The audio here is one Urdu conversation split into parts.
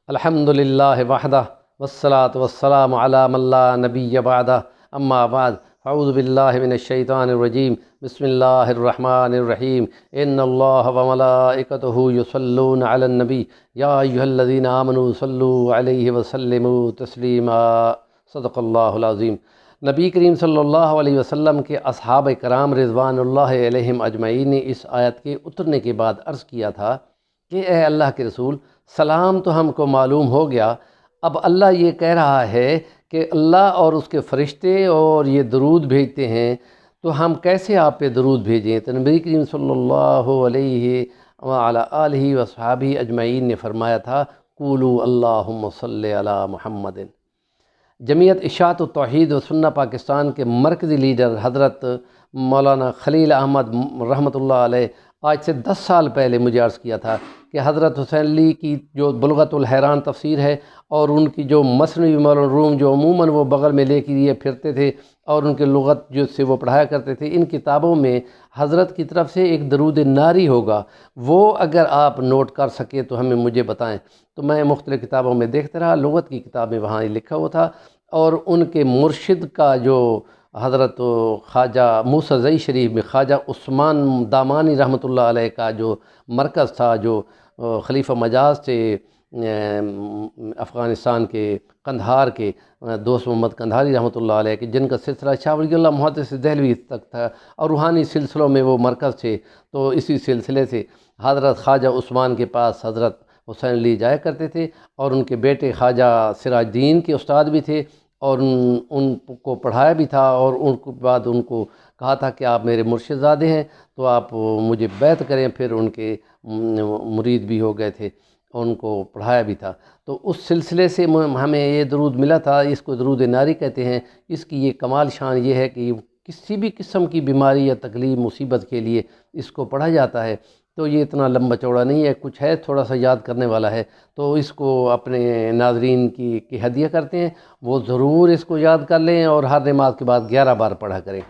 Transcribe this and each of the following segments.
الحمد للہ وحدہ والصلاة والسلام علی من لا نبی بعدہ اما بعد اعوذ باللہ من الشیطان الرجیم بسم اللہ الرحمن الرحیم ان اللہ وملائکتہ یصلون علی النبی یا ایہا الذین آمنوا صلوا علیہ وسلموا تسلیما صدق اللہ العظیم۔ نبی کریم صلی اللہ علیہ وسلم کے اصحاب کرام رضوان اللہ علیہم اجمعین نے اس آیت کے اترنے کے بعد عرض کیا تھا کہ اے اللہ کے رسول، سلام تو ہم کو معلوم ہو گیا، اب اللہ یہ کہہ رہا ہے کہ اللہ اور اس کے فرشتے اور یہ درود بھیجتے ہیں، تو ہم کیسے آپ پہ درود بھیجیں؟ تو نبی کریم صلی اللہ علیہ وعلی آلہ وصحابہ اجمعین نے فرمایا تھا قولوا اللہم صلی علی محمد۔ جمعیت اشاعت التوحید و سنہ پاکستان کے مرکزی لیڈر حضرت مولانا خلیل احمد رحمۃ اللہ علیہ آج سے 10 سال پہلے مجھے عرض کیا تھا کہ حضرت حسین علی کی جو بلغت الحیران تفسیر ہے اور ان کی جو مثنوی مولانا روم جو عموماً وہ بغل میں لے کے لیے پھرتے تھے اور ان کے لغت جو سے وہ پڑھایا کرتے تھے، ان کتابوں میں حضرت کی طرف سے ایک درود ناری ہوگا، وہ اگر آپ نوٹ کر سکے تو مجھے بتائیں۔ تو میں مختلف کتابوں میں دیکھتے رہا، لغت کی کتاب میں وہاں لکھا ہوا تھا، اور ان کے مرشد کا جو حضرت خواجہ موسیٰ شریف میں خواجہ عثمان دامانی رحمۃ اللہ علیہ کا جو مرکز تھا، جو خلیفہ مجاز تھے افغانستان کے قندھار کے دوست محمد قندھاری رحمۃ اللہ علیہ کے، جن کا سلسلہ شاہ ولی اللہ محدث دہلوی تک تھا اور روحانی سلسلوں میں وہ مرکز تھے، تو اسی سلسلے سے حضرت خواجہ عثمان کے پاس حضرت حسین علی جایا کرتے تھے، اور ان کے بیٹے خواجہ سراج الدین کے استاد بھی تھے، اور ان کو پڑھایا بھی تھا، اور ان کے بعد ان کو کہا تھا کہ آپ میرے مرشد زادے ہیں تو آپ مجھے بیعت کریں، پھر ان کے مرید بھی ہو گئے تھے اور ان کو پڑھایا بھی تھا۔ تو اس سلسلے سے ہمیں یہ درود ملا تھا، اس کو درود ناری کہتے ہیں۔ اس کی یہ کمال شان یہ ہے کہ کسی بھی قسم کی بیماری یا تکلیف مصیبت کے لیے اس کو پڑھا جاتا ہے، تو یہ اتنا لمبا چوڑا نہیں ہے، کچھ ہے تھوڑا سا یاد کرنے والا ہے، تو اس کو اپنے ناظرین کی ہدیہ کرتے ہیں، وہ ضرور اس کو یاد کر لیں اور ہر نماز کے بعد 11 بار پڑھا کریں۔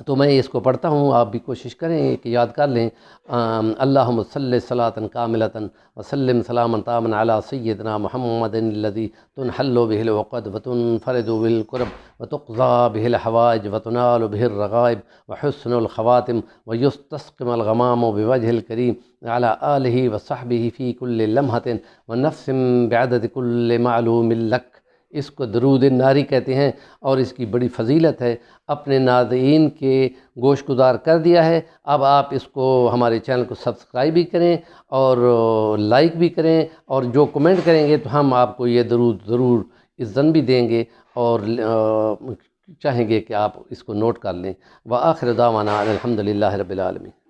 تو میں اس کو پڑھتا ہوں، آپ بھی کوشش کریں کہ یاد کر لیں۔ اللہم صلی صلاۃ کاملۃ وسلم سلاما تاما علی سیدنا محمد الذی تنحل بہ العقد وتنفرج بہ الکرب وتقضی بہ الحوائج وتنال بہ الرغائب وحسن الخواتم ویستسقم الغمام بوجہ الکریم علی آلہ وصحبہ فی کل لمحۃ ونفس بعدد کل معلوم لک۔ اس کو درود ناری کہتے ہیں، اور اس کی بڑی فضیلت ہے۔ اپنے ناظرین کے گوش گزار کر دیا ہے، اب آپ اس کو ہمارے چینل کو سبسکرائب بھی کریں اور لائک بھی کریں، اور جو کمنٹ کریں گے تو ہم آپ کو یہ درود ضرور اذن بھی دیں گے، اور چاہیں گے کہ آپ اس کو نوٹ کر لیں۔ وآخر دعوانا الحمد للہ رب العالمین۔